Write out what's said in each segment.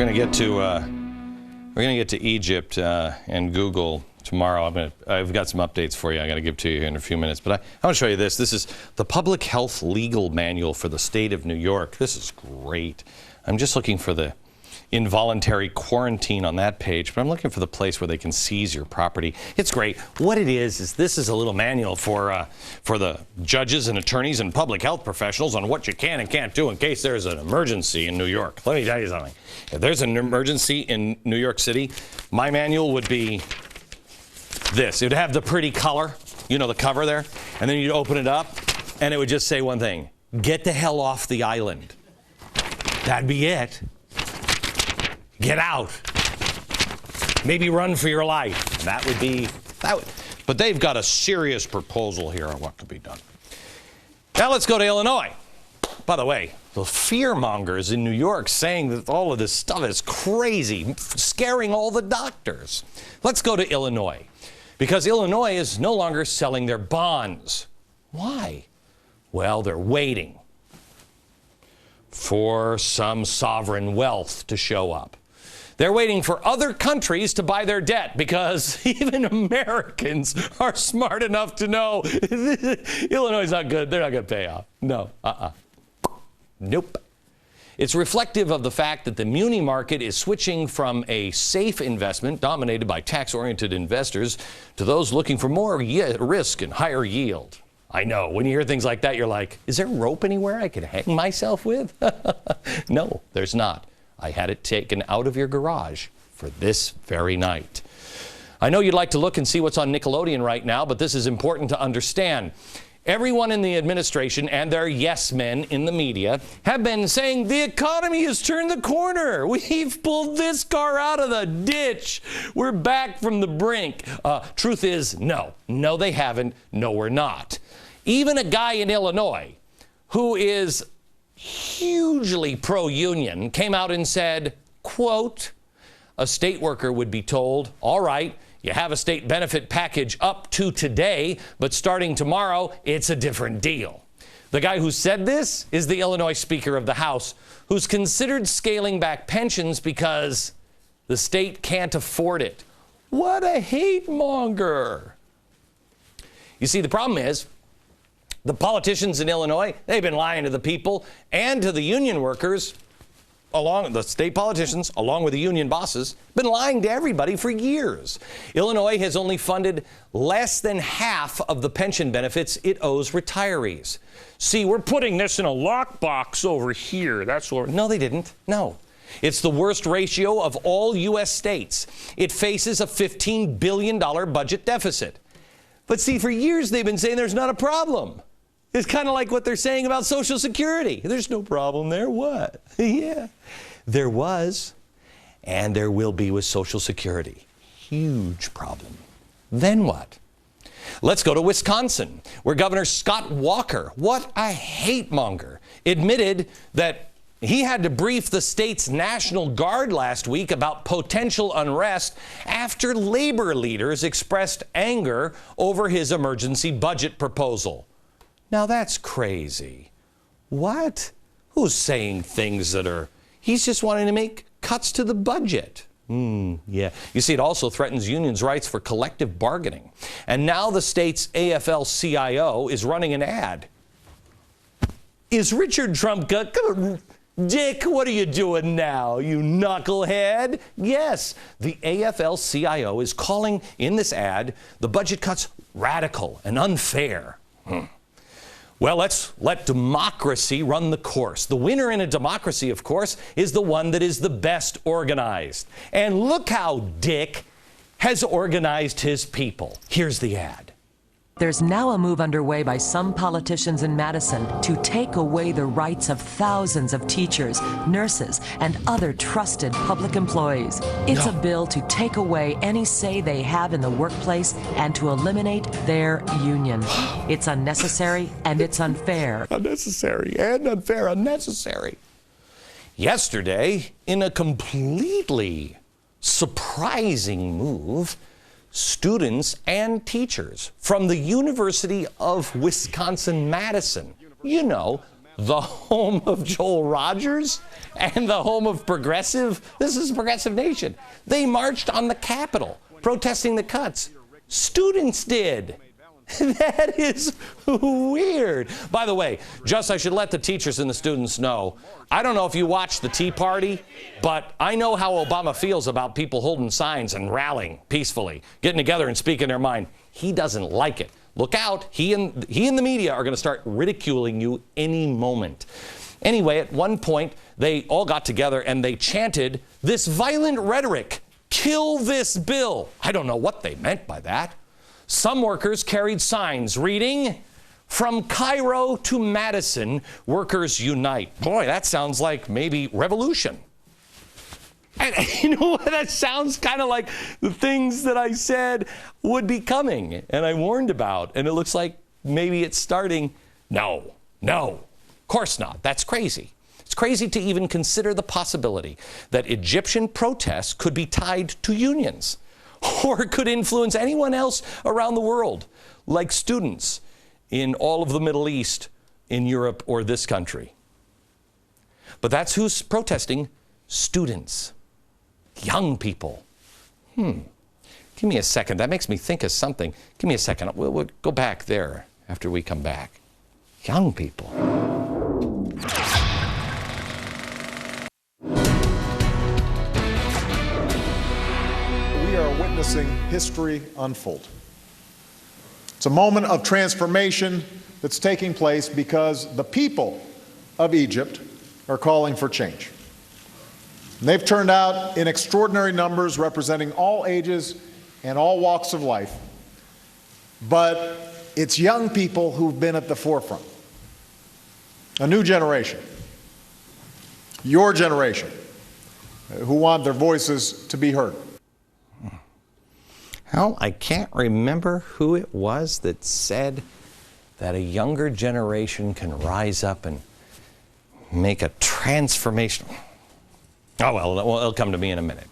We're gonna get to Egypt and Google tomorrow. I've got some updates for you. I got to give to you in a few minutes, but I want to show you this. This is the Public Health Legal Manual for the state of New York. This is great. I'm just looking for the involuntary quarantine on that page, but I'm looking for the place where they can seize your property. It's great. What it is this is a little manual for the judges and attorneys and public health professionals on what you can and can't do in case there's an emergency in New York. Let me tell you something. If there's an emergency in New York City, my manual would be this. It would have the pretty color, you know, the cover there, and then you'd open it up, and it would just say one thing: get the hell off the island. That'd be it. Get out. Maybe run for your life. That would. But they've got a serious proposal here on what could be done. Now let's go to Illinois. By the way, the fearmongers in New York saying that all of this stuff is crazy, scaring all the doctors. Let's go to Illinois, because Illinois is no longer selling their bonds. Why? Well, they're waiting for some sovereign wealth to show up. They're waiting for other countries to buy their debt, because even Americans are smart enough to know Illinois is not good. They're not going to pay off. No. Nope. It's reflective of the fact that the muni market is switching from a safe investment dominated by tax-oriented investors to those looking for more risk and higher yield. I know, when you hear things like that, you're like, is there rope anywhere I could hang myself with? No, there's not. I had it taken out of your garage for this very night. I know you'd like to look and see what's on Nickelodeon right now, but this is important to understand. Everyone in the administration and their yes men in the media have been saying the economy has turned the corner. We've pulled this car out of the ditch. We're back from the brink. Truth is, no, they haven't. No, we're not. Even a guy in Illinois who is hugely pro-union came out and said, quote, a state worker would be told, all right, you have a state benefit package up to today, but starting tomorrow, it's a different deal. The guy who said this is the Illinois Speaker of the House, who's considered scaling back pensions because the state can't afford it. What a hate monger. You see, the problem is, the politicians in Illinois, they've been lying to the people and to the union workers, the state politicians, along with the union bosses, been lying to everybody for years. Illinois has only funded less than half of the pension benefits it owes retirees. See, we're putting this in a lockbox over here. That's what. No, they didn't. No. It's the worst ratio of all U.S. states. It faces a $15 billion budget deficit. But see, for years they've been saying there's not a problem. It's kind of like what they're saying about Social Security. There's no problem there. What? Yeah, there was, and there will be with Social Security. Huge problem. Then what? Let's go to Wisconsin, where Governor Scott Walker, what a hate monger, admitted that he had to brief the state's National Guard last week about potential unrest after labor leaders expressed anger over his emergency budget proposal. Now that's crazy. What? Who's saying things that are... He's just wanting to make cuts to the budget. Yeah. You see, it also threatens unions' rights for collective bargaining. And now the state's AFL-CIO is running an ad. Is Richard Trump... Dick, what are you doing now, you knucklehead? Yes, the AFL-CIO is calling in this ad the budget cuts radical and unfair. Well, let's let democracy run the course. The winner in a democracy, of course, is the one that is the best organized. And look how Dick has organized his people. Here's the ad. There's now a move underway by some politicians in Madison to take away the rights of thousands of teachers, nurses, and other trusted public employees. It's a bill to take away any say they have in the workplace and to eliminate their union. It's unnecessary and it's unfair. Unnecessary and unfair, unnecessary. Yesterday, in a completely surprising move, students and teachers from the University of Wisconsin-Madison, you know, the home of Joel Rogers and the home of progressive. This is a progressive nation. They marched on the Capitol protesting the cuts. Students did. That is weird. By the way, I should let the teachers and the students know, I don't know if you watched the Tea Party, but I know how Obama feels about people holding signs and rallying peacefully, getting together and speaking their mind. He doesn't like it. Look out. He and the media are going to start ridiculing you any moment. Anyway, at one point, they all got together and they chanted this violent rhetoric, "Kill this bill." I don't know what they meant by that. Some workers carried signs reading, "From Cairo to Madison, workers unite." Boy, that sounds like maybe revolution. And you know what? That sounds kind of like the things that I said would be coming and I warned about. And it looks like maybe it's starting. No, of course not. That's crazy. It's crazy to even consider the possibility that Egyptian protests could be tied to unions or could influence anyone else around the world, like students in all of the Middle East, in Europe, or this country. But that's who's protesting: students. Young people. Give me a second. That makes me think of something. Give me a second. We'll go back there after we come back. Young people. We are witnessing history unfold. It's a moment of transformation that's taking place because the people of Egypt are calling for change. And they've turned out in extraordinary numbers, representing all ages and all walks of life. But it's young people who've been at the forefront. A new generation, your generation, who want their voices to be heard. Well, I can't remember who it was that said that a younger generation can rise up and make a transformation. Oh, well, it'll come to me in a minute.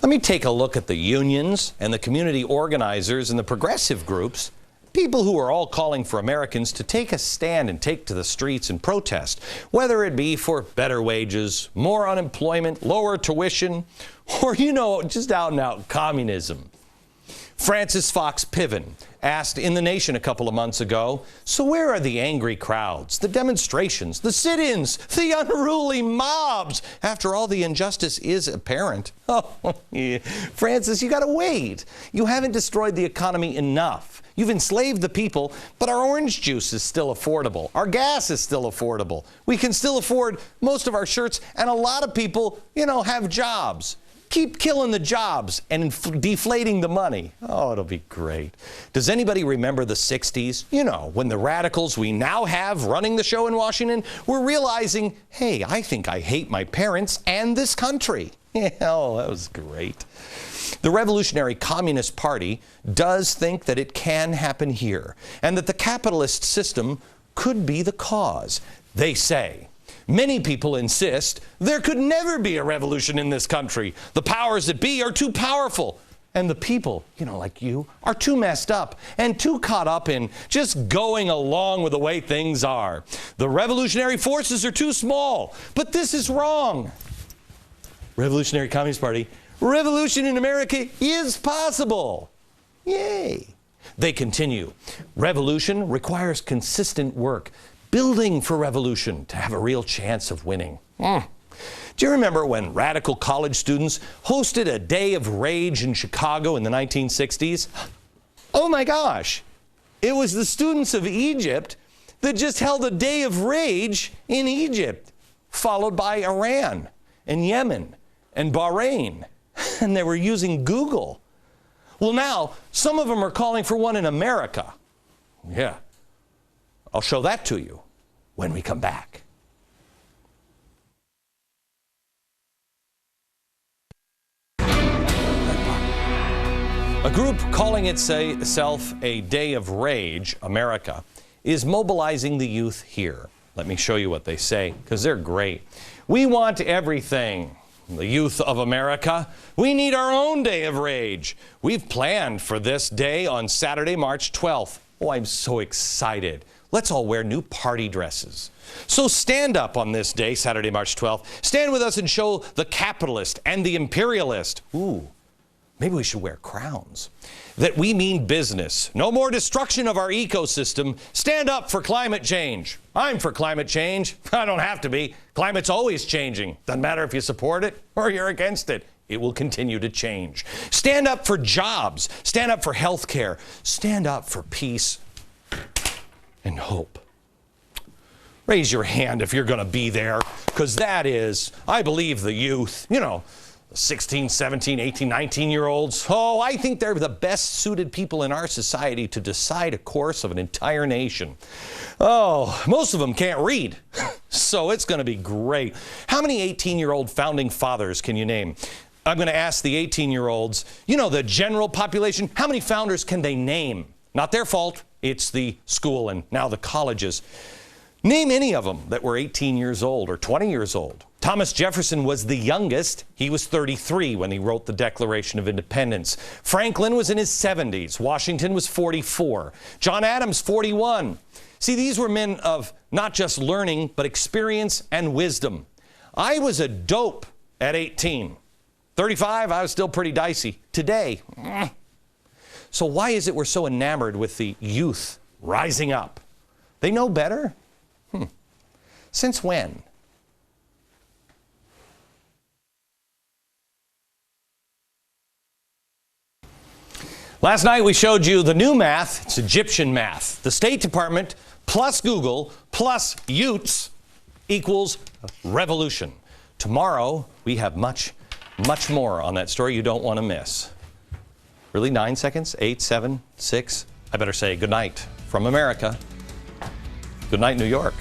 Let me take a look at the unions and the community organizers and the progressive groups, people who are all calling for Americans to take a stand and take to the streets and protest, whether it be for better wages, more unemployment, lower tuition, or, just out and out communism. Francis Fox Piven asked in The Nation a couple of months ago, so where are the angry crowds, the demonstrations, the sit-ins, the unruly mobs? After all, the injustice is apparent. Oh, yeah. Francis, you gotta wait. You haven't destroyed the economy enough. You've enslaved the people, but our orange juice is still affordable. Our gas is still affordable. We can still afford most of our shirts, and a lot of people, have jobs. Keep killing the jobs and deflating the money. Oh, it'll be great. Does anybody remember the 60s? When the radicals we now have running the show in Washington were realizing, hey, I think I hate my parents and this country. Oh, that was great. The Revolutionary Communist Party does think that it can happen here and that the capitalist system could be the cause. They say, many people insist there could never be a revolution in this country. The powers that be are too powerful. And the people, like you, are too messed up and too caught up in just going along with the way things are. The revolutionary forces are too small. But this is wrong. Revolutionary Communist Party, revolution in America is possible. Yay. They continue. Revolution requires consistent work. Building for revolution to have a real chance of winning. Do you remember when radical college students hosted a day of rage in Chicago in the 1960s? Oh my gosh, it was the students of Egypt that just held a day of rage in Egypt, followed by Iran and Yemen and Bahrain, and they were using Google. Well, now, some of them are calling for one in America. Yeah. I'll show that to you when we come back. A group calling itself a Day of Rage, America, is mobilizing the youth here. Let me show you what they say, because they're great. We want everything. The youth of America, we need our own Day of Rage. We've planned for this day on Saturday, March 12th. Oh, I'm so excited. Let's all wear new party dresses. So stand up on this day, Saturday, March 12th. Stand with us and show the capitalist and the imperialist. Ooh, maybe we should wear crowns. That we mean business. No more destruction of our ecosystem. Stand up for climate change. I'm for climate change. I don't have to be. Climate's always changing. Doesn't matter if you support it or you're against it. It will continue to change. Stand up for jobs. Stand up for health care. Stand up for peace and hope. Raise your hand if you're going to be there, because that is, I believe, the youth, you know, 16, 17, 18, 19-year-olds. Oh, I think they're the best suited people in our society to decide a course of an entire nation. Oh, most of them can't read, so it's going to be great. How many 18-year-old founding fathers can you name? I'm going to ask the 18-year-olds, you know, the general population, how many founders can they name? Not their fault. It's the school and now the colleges. Name any of them that were 18 years old or 20 years old. Thomas Jefferson was the youngest. He was 33 when he wrote the Declaration of Independence. Franklin was in his 70s. Washington was 44. John Adams, 41. See, these were men of not just learning, but experience and wisdom. I was a dope at 18. 35, I was still pretty dicey. Today, So why is it we're so enamored with the youth rising up? They know better? Since when? Last night we showed you the new math. It's Egyptian math. The State Department plus Google plus Utes equals revolution. Tomorrow we have much, much more on that story you don't want to miss. Really, 9 seconds? 8, 7, 6. I better say good night from America. Good night, New York.